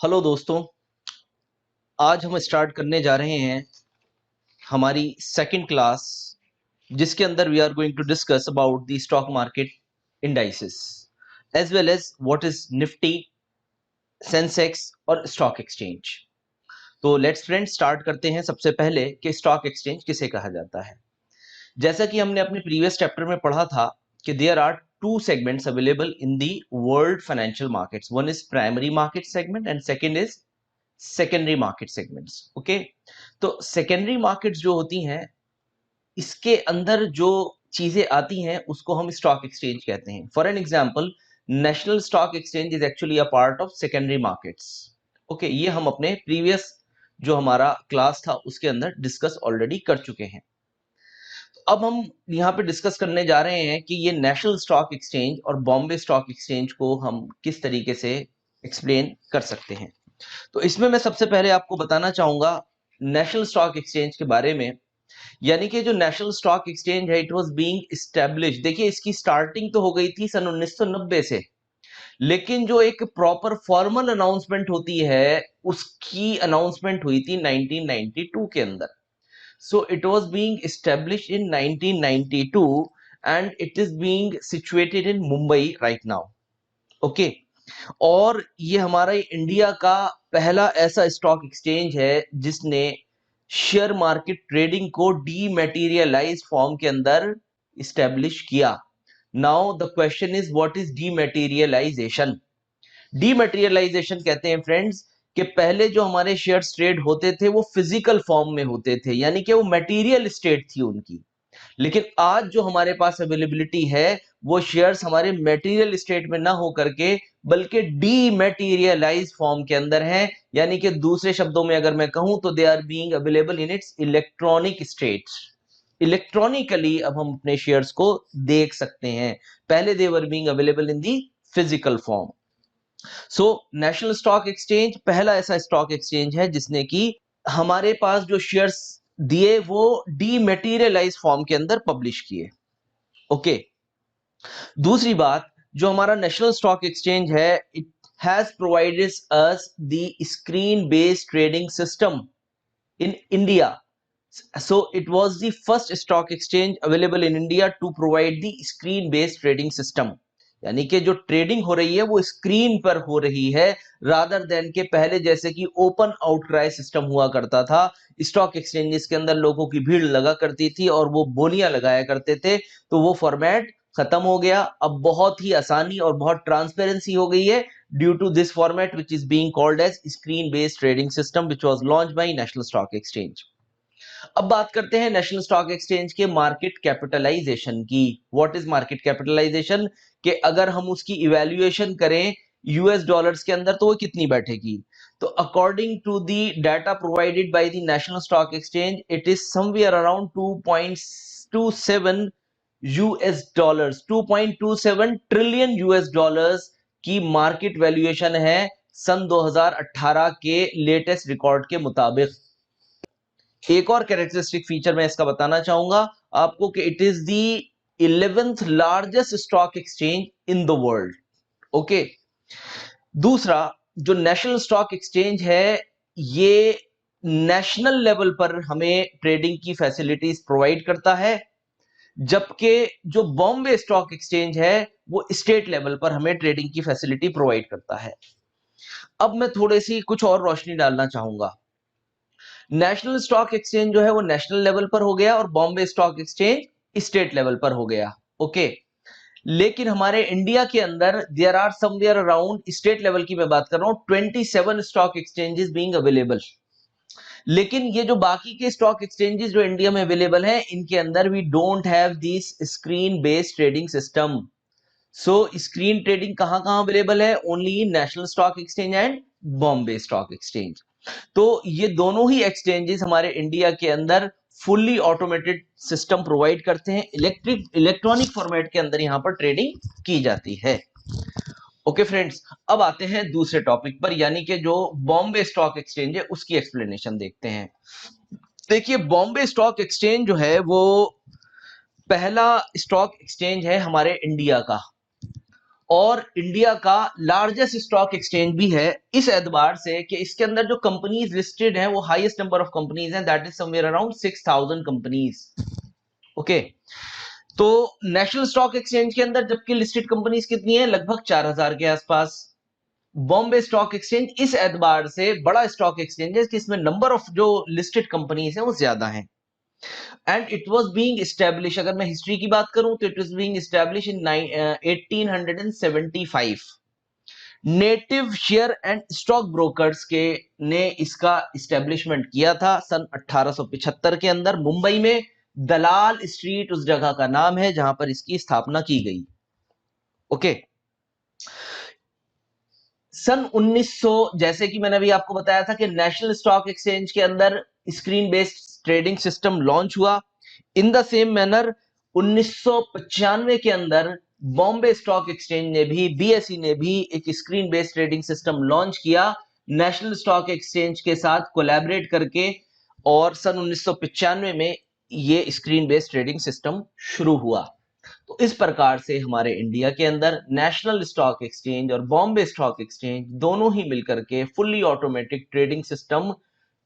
Hello दोस्तों। आज हम स्टार्ट करने जा रहे हैं हमारी सेकंड क्लास, जिसके अंदर we are going to discuss about the stock market indices as well as what is Nifty, Sensex और स्टॉक एक्सचेंज। तो लेट्स फ्रेंड्स स्टार्ट करते हैं। सबसे पहले कि स्टॉक एक्सचेंज किसे कहा जाता है। जैसा कि हमने अपने प्रीवियस चैप्टर में पढ़ा था कि there are two segments available in the world financial markets. One is primary market segment and second is secondary market segments. Okay, तो सेकेंडरी मार्केट्स जो होती हैं, इसके अंदर जो चीजें आती हैं उसको हम स्टॉक एक्सचेंज कहते हैं। For an example, national stock exchange is actually a part of secondary markets. Okay, ये हम अपने प्रीवियस जो हमारा क्लास था उसके अंदर डिस्कस ऑलरेडी कर चुके हैं। अब हम यहाँ पे डिस्कस करने जा रहे हैं कि ये नेशनल स्टॉक एक्सचेंज और बॉम्बे स्टॉक एक्सचेंज को हम किस तरीके से एक्सप्लेन कर सकते हैं। तो इसमें मैं सबसे पहले आपको बताना चाहूंगा नेशनल स्टॉक एक्सचेंज के बारे में। यानी कि जो नेशनल स्टॉक एक्सचेंज है, इट वाज बीइंग एस्टैब्लिश्ड। देखिए, इसकी स्टार्टिंग तो हो गई थी सन 1990 से, लेकिन जो एक प्रॉपर फॉर्मल अनाउंसमेंट होती है उसकी अनाउंसमेंट हुई थी 1992 के अंदर। So it was being established in 1992 and it is being situated in Mumbai right now. Okay, और ये हमारा इंडिया का पहला ऐसा स्टॉक एक्सचेंज है जिसने शेयर मार्केट ट्रेडिंग को डीमैटेरियलाइज फॉर्म के अंदर स्टैब्लिश किया। Now the question is what is dematerialisation. Dematerialisation कहते हैं फ्रेंड्स कि पहले जो हमारे शेयर्स ट्रेड होते थे वो फिजिकल फॉर्म में होते थे, यानी कि वो मटेरियल स्टेट थी उनकी। लेकिन आज जो हमारे पास अवेलेबिलिटी है वो शेयर्स हमारे मटेरियल स्टेट में ना हो करके बल्कि डीमैटेरियलाइज फॉर्म के अंदर हैं। यानी कि दूसरे शब्दों में अगर मैं कहूं तो they are being available in its electronic state. Electronically अब हम अपने शेयर्स को देख सकते हैं। पहले they were being available in the physical form. So national stock exchange पहला ऐसा स्टॉक एक्सचेंज है जिसने कि हमारे पास जो शेयर्स दिए वो डीमैटेरियलाइज फॉर्म के अंदर पब्लिश किए। ओके, दूसरी बात, जो हमारा नेशनल स्टॉक एक्सचेंज है, it has provided us the screen based trading system in India. So it was the first stock exchange available in India to provide the screen based trading system। यानी कि जो trading हो रही है वो screen पर हो रही है, रादर देन के पहले जैसे कि ओपन आउटक्राई सिस्टम हुआ करता था। स्टॉक एक्सचेंजेस के अंदर लोगों की भीड़ लगा करती थी और वो बोलियां लगाया करते थे, तो वो फॉर्मेट खत्म हो गया। अब बहुत ही आसानी और बहुत ट्रांसपेरेंसी हो गई है due to this format which is being called as screen based trading system which was launched by National stock Exchange. अब बात करते हैं नेशनल स्टॉक एक्सचेंज के मार्केट कैपिटलाइजेशन की। What is market capitalisation? कि अगर हम उसकी इवैल्यूएशन करें यूएस डॉलर्स के अंदर तो वो कितनी बैठेगी। तो according to the data provided by the National stock Exchange, it is somewhere around 2.27 US dollars, 2.27 trillion US dollars की मार्केट वैल्यूएशन है सन 2018 के लेटेस्ट रिकॉर्ड के मुताबिक। एक और कैरेक्टरिस्टिक फीचर मैं इसका बताना चाहूंगा आपको कि it is the 11th largest stock exchange in the world. Okay, दूसरा, जो नेशनल स्टॉक एक्सचेंज है ये नेशनल लेवल पर हमें ट्रेडिंग की फैसिलिटीज प्रोवाइड करता है, जबकि जो बॉम्बे स्टॉक एक्सचेंज है वो स्टेट लेवल पर हमें ट्रेडिंग की फैसिलिटी प्रोवाइड करता है। अब मैं थोड़ी सी कुछ और रोशनी डालना चाहूंगा। नेशनल स्टॉक एक्सचेंज जो है वो नेशनल लेवल पर हो गया और Bombay stock exchange state level पर हो गया। ओके, लेकिन हमारे इंडिया के अंदर there are somewhere around, state level की मैं बात कर रहा हूं, 27 स्टॉक एक्सचेंजेस बीइंग अवेलेबल। लेकिन ये जो बाकी के स्टॉक एक्सचेंजेस जो इंडिया में अवेलेबल हैं, इनके अंदर we don't have this screen based trading system. So screen trading कहां कहां अवेलेबल है? Only National stock Exchange and Bombay stock exchange. तो ये दोनों ही एक्सचेंजेस हमारे इंडिया के अंदर फुल्ली ऑटोमेटेड सिस्टम प्रोवाइड करते हैं। इलेक्ट्रॉनिक फॉर्मेट के अंदर यहां पर ट्रेडिंग की जाती है। ओके फ्रेंड्स, अब आते हैं दूसरे टॉपिक पर, यानी कि जो बॉम्बे स्टॉक एक्सचेंज है उसकी एक्सप्लेनेशन देखते हैं। देखिए, बॉम्बे स्टॉक एक्सचेंज जो है वो पहला स्टॉक एक्सचेंज है हमारे इंडिया का। और इंडिया का लार्जेस्ट स्टॉक एक्सचेंज भी है, इस एतबार से कि इसके अंदर जो कंपनीज लिस्टेड हैं वो हाईएस्ट नंबर ऑफ कंपनीज हैं, that is somewhere around 6000 companies. Okay, तो नेशनल स्टॉक एक्सचेंज के अंदर जबकि लिस्टेड कंपनीज कितनी है, लगभग 4000 के आसपास। बॉम्बे स्टॉक एक्सचेंज इस एतबार से बड़ा स्टॉक एक्सचेंज है कि इसमें नंबर ऑफ जो लिस्टेड कंपनीज हैं वो ज्यादा हैं। And it was being establish, अगर मैं हिस्ट्री की बात करूं तो it was being establish in 1875। Native share and stock brokers के ने इसका इस्टेब्लिशमेंट किया था सन 1875 के अंदर मुंबई में। दलाल स्ट्रीट उस जगह का नाम है जहां पर इसकी स्थापना की गई। ओके, सन 1900, जैसे कि मैंने अभी आपको बताया था कि नेशनल स्टॉक एक्सचेंज के अंदर screen based trading system launch हुआ। इन द सेम मैनर 1995 के अंदर बॉम्बे स्टॉक एक्सचेंज ने भी, बीएसई ने भी एक screen based trading system launch किया नेशनल स्टॉक एक्सचेंज के साथ कोलैबोरेट करके, और सन 1995 में ये स्क्रीन बेस्ड ट्रेडिंग सिस्टम शुरू हुआ। तो इस प्रकार से हमारे इंडिया के अंदर नेशनल स्टॉक एक्सचेंज और बॉम्बे स्टॉक एक्सचेंज दोनों ही मिलकर के fully automatic trading system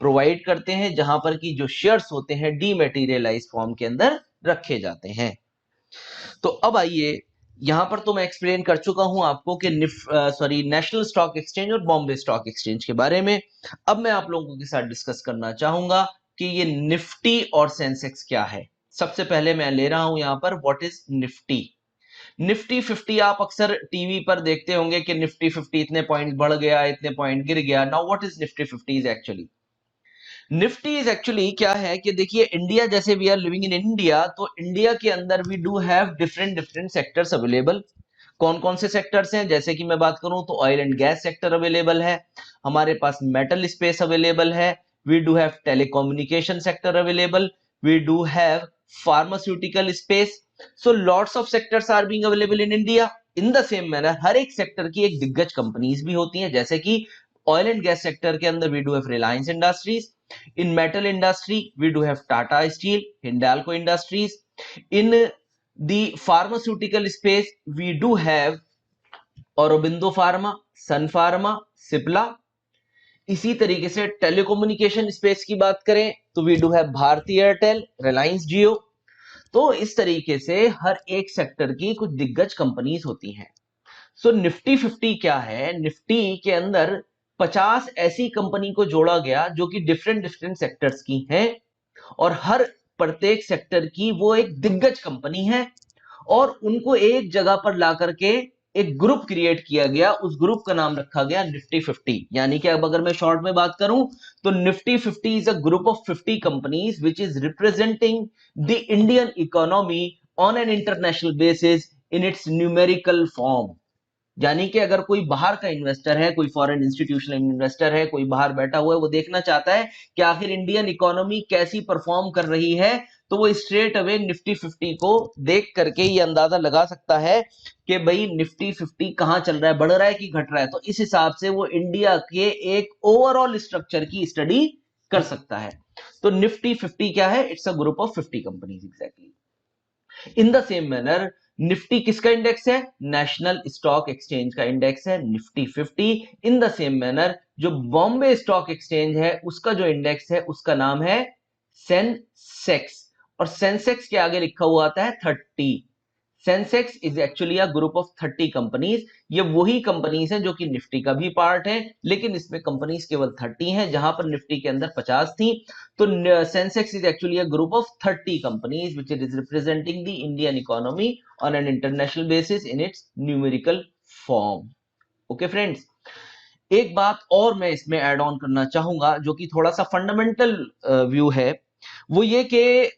provide करते हैं, जहां पर कि जो शेयर्स होते हैं डीमैटेरियलाइज फॉर्म के अंदर रखे जाते हैं। तो अब आइए, यहां पर तो मैं एक्सप्लेन कर चुका हूं आपको कि नेशनल स्टॉक एक्सचेंज और बॉम्बे स्टॉक एक्सचेंज के बारे में। अब मैं आप लोगों के साथ डिस्कस करना चाहूंगा कि ये निफ्टी और सेंसेक्स क्या है। सबसे पहले मैं ले रहा हूं यहां पर व्हाट इज निफ्टी। निफ्टी 50 आप अक्सर टीवी पर देखते होंगे कि निफ्टी 50 इतने पॉइंट बढ़ गया, इतने पॉइंट गिर गया। Now what is Nifty 50 is actually, Nifty is actually क्या है कि देखिए, इंडिया जैसे we are living in India, तो इंडिया के अंदर we do have different different sectors available. कौन कौन से सेक्टर्स हैं, जैसे कि मैं बात करूं तो oil and gas sector available है, हमारे पास मेटल स्पेस अवेलेबल है, we do have telecommunication sector available, we do have pharmaceutical space. So lots of sectors are being available in India. In the same manner हर एक sector की एक दिग्गज companies भी होती हैं, जैसे कि ऑयल एंड गैस सेक्टर के अंदर we do have Reliance Industries, in metal industry we do have Tata Steel, Hindalco Industries. In the pharmaceutical space we do have Aurobindo Pharma, Sun Pharma, Cipla. इसी तरीके से टेलीकम्युनिकेशन स्पेस की बात करें तो we do have Bharti Airtel, Reliance Jio. तो इस तरीके से हर एक सेक्टर की कुछ दिग्गज कंपनीज होती हैं। सो निफ्टी 50 क्या है, निफ्टी के अंदर 50 ऐसी कंपनी को जोड़ा गया जो कि डिफरेंट डिफरेंट सेक्टर्स की हैं, और हर प्रत्येक सेक्टर की वो एक दिग्गज कंपनी है, और उनको एक जगह पर ला करके एक ग्रुप क्रिएट किया गया। उस ग्रुप का नाम रखा गया निफ्टी 50। यानी कि अब अगर मैं शॉर्ट में बात करूं तो Nifty 50 is a group of 50 companies which is representing the Indian economy on an international basis in its numerical form. यानी कि अगर कोई बाहर का इन्वेस्टर है, कोई फॉरेन इंस्टीट्यूशनल इन्वेस्टर है, कोई बाहर बैठा हुआ है, वो देखना चाहता है कि आखिर इंडियन इकोनॉमी कैसी परफॉर्म कर रही है, तो वो स्ट्रेट अवे निफ्टी 50 को देख करके ये अंदाजा लगा सकता है कि भाई निफ्टी 50 कहां चल रहा है, बढ़ रहा है कि घट रहा है। तो इस हिसाब से वो इंडिया के एक ओवरऑल स्ट्रक्चर की स्टडी कर सकता है। तो निफ्टी 50 क्या है, it's a group of 50 companies exactly. In the same manner Nifty किसका इंडेक्स है, नेशनल स्टॉक एक्सचेंज का इंडेक्स है Nifty 50। In the same manner जो बॉम्बे स्टॉक एक्सचेंज है उसका जो इंडेक्स है उसका नाम है सेंसेक्स, और सेंसेक्स के आगे लिखा हुआ आता है 30। Sensex is actually a group of 30 companies. ये वही कंपनीज हैं जो कि निफ्टी का भी पार्ट है, लेकिन इसमें कंपनीज केवल 30 हैं, जहां पर निफ्टी के अंदर 50 थी। तो Sensex is actually a group of 30 companies which is representing the Indian economy on an international basis in its numerical form. Okay friends, एक बात और मैं इसमें ऐड ऑन करना चाहूंगा जो कि थोड़ा सा फंडामेंटल व्यू है, वो ये कि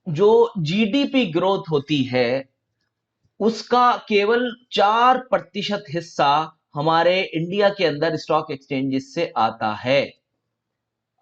जो जीडीपी ग्रोथ होती है उसका केवल 4% हिस्सा हमारे इंडिया के अंदर स्टॉक एक्सचेंजेस से आता है।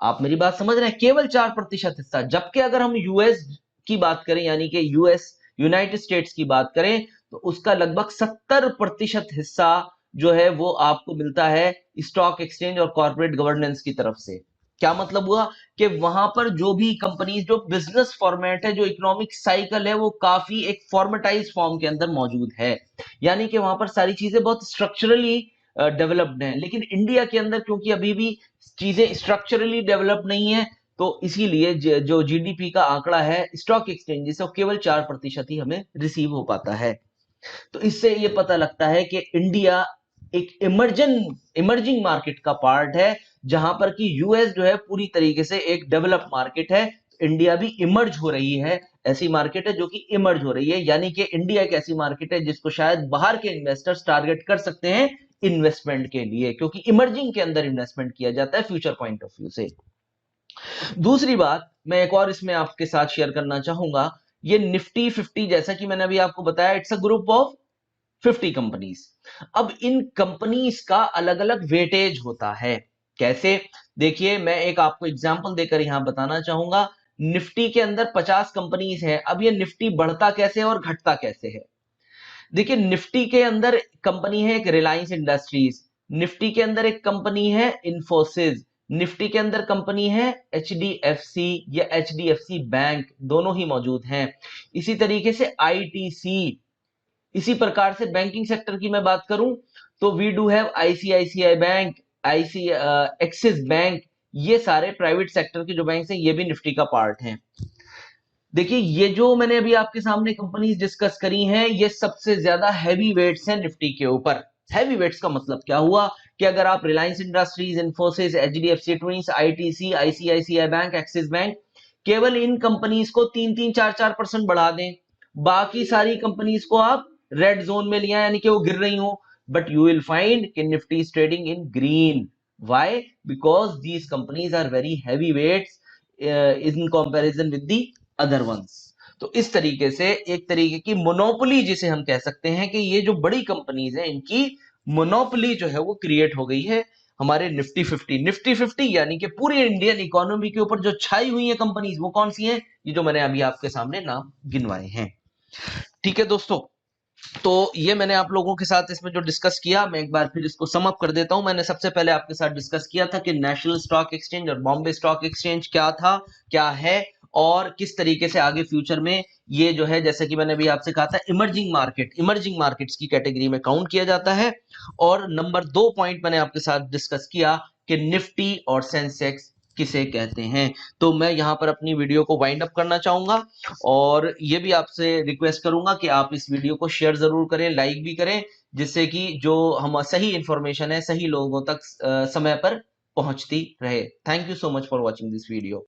आप मेरी बात समझ रहे हैं, केवल 4% हिस्सा। जबकि अगर हम यूएस की बात करें, यानी कि यूएस यूनाइटेड स्टेट्स की बात करें, तो उसका लगभग 70% हिस्सा जो है वो आपको मिलता है स्टॉक एक्सचेंज और कॉर्पोरेट गवर्नेंस की तरफ से। क्या मतलब हुआ कि वहां पर जो भी कंपनीज, जो बिजनेस फॉर्मेट है, जो इकोनॉमिक साइकिल है, वो काफी एक फॉर्मेटाइज फॉर्म के अंदर मौजूद है, यानी कि वहां पर सारी चीजें बहुत स्ट्रक्चरली डेवलप्ड हैं। लेकिन इंडिया के अंदर क्योंकि अभी भी चीजें स्ट्रक्चरली डेवलप नहीं है, तो इसीलिए जो जीडीपी का आंकड़ा है स्टॉक एक्सचेंज से, वो केवल 4% ही हमें रिसीव हो पाता है। तो इससे ये पता लगता है कि इंडिया एक इमर्जिंग मार्केट का पार्ट है, जहां पर कि यूएस जो है पूरी तरीके से एक डेवलप्ड मार्केट है। इंडिया भी इमर्ज हो रही है, ऐसी मार्केट है जो कि इमर्ज हो रही है, यानी कि इंडिया एक ऐसी मार्केट है जिसको शायद बाहर के इन्वेस्टर्स टारगेट कर सकते हैं इन्वेस्टमेंट के लिए, क्योंकि इमर्जिंग के अंदर इन्वेस्टमेंट किया जाता है फ्यूचर पॉइंट ऑफ व्यू से। दूसरी बात मैं एक और इसमें आपके साथ शेयर करना चाहूंगा, ये निफ्टी 50, जैसा कि मैंने अभी आपको बताया, it's a group of 50 companies. अब इन कंपनीज का अलग अलग वेटेज होता है। कैसे? देखिए, मैं एक आपको एग्जांपल देकर यहां बताना चाहूंगा। निफ्टी के अंदर 50 कंपनीज है। अब ये निफ्टी बढ़ता कैसे है और घटता कैसे है? देखिए, निफ्टी के अंदर कंपनी है एक रिलायंस इंडस्ट्रीज, निफ्टी के अंदर एक कंपनी है इंफोसिस, निफ्टी के अंदर कंपनी है एचडीएफसी या एचडीएफसी बैंक, दोनों ही मौजूद हैं। इसी तरीके से आईटीसी। इसी प्रकार से बैंकिंग सेक्टर की मैं बात करूं तो we do have ICICI bank, IC Axis bank. ये सारे प्राइवेट सेक्टर के जो बैंक हैं, ये भी निफ्टी का पार्ट हैं। देखिए, ये जो मैंने अभी आपके सामने कंपनीज डिस्कस करी हैं, ये सबसे ज्यादा हैवी वेट्स हैं निफ्टी के ऊपर। हैवी वेट्स का मतलब क्या हुआ कि अगर आप Reliance industries, Infosys, HDFC twins, ITC, ICICI bank, axis bank, केवल इन कंपनीज को 3-3, 4-4% बढ़ा दें, बाकी सारी कंपनीज को आप रेड जोन में लिया, यानी कि वो गिर रही हो, बट यू विल फाइंड कि Nifty is trading in green. Why? Because these companies are very heavy weights in comparison with the other ones. तो इस तरीके से एक तरीके की मोनोपोली जिसे हम कह सकते हैं, कि ये जो बड़ी कंपनीज हैं, इनकी मोनोपोली जो है वो क्रिएट हो गई है हमारे निफ्टी 50। निफ्टी 50 यानी कि पूरी इंडियन इकोनॉमी के ऊपर जो छाई हुई है कंपनीज, वो कौन सी हैं? ये जो मैंने अभी आपके सामने नाम गिनवाए हैं। ठीक है दोस्तों, तो ये मैंने आप लोगों के साथ इसमें जो डिस्कस किया, मैं एक बार फिर इसको सम अप कर देता हूं। मैंने सबसे पहले आपके साथ डिस्कस किया था कि नेशनल स्टॉक एक्सचेंज और बॉम्बे स्टॉक एक्सचेंज क्या था, क्या है, और किस तरीके से आगे फ्यूचर में ये जो है, जैसे कि मैंने भी आपसे कहा था, इमर्जिंग मार्केट्स की कैटेगरी में काउंट किया जाता है। और नंबर 2 पॉइंट मैंने आपके साथ डिस्कस किया कि निफ्टी और सेंसेक्स किसे कहते हैं। तो मैं यहां पर अपनी वीडियो को वाइंड अप करना चाहूंगा, और ये भी आपसे रिक्वेस्ट करूंगा कि आप इस वीडियो को शेयर जरूर करें, लाइक भी करें, जिससे कि जो हम सही इंफॉर्मेशन है सही लोगों तक समय पर पहुंचती रहे। Thank you so much for watching this video.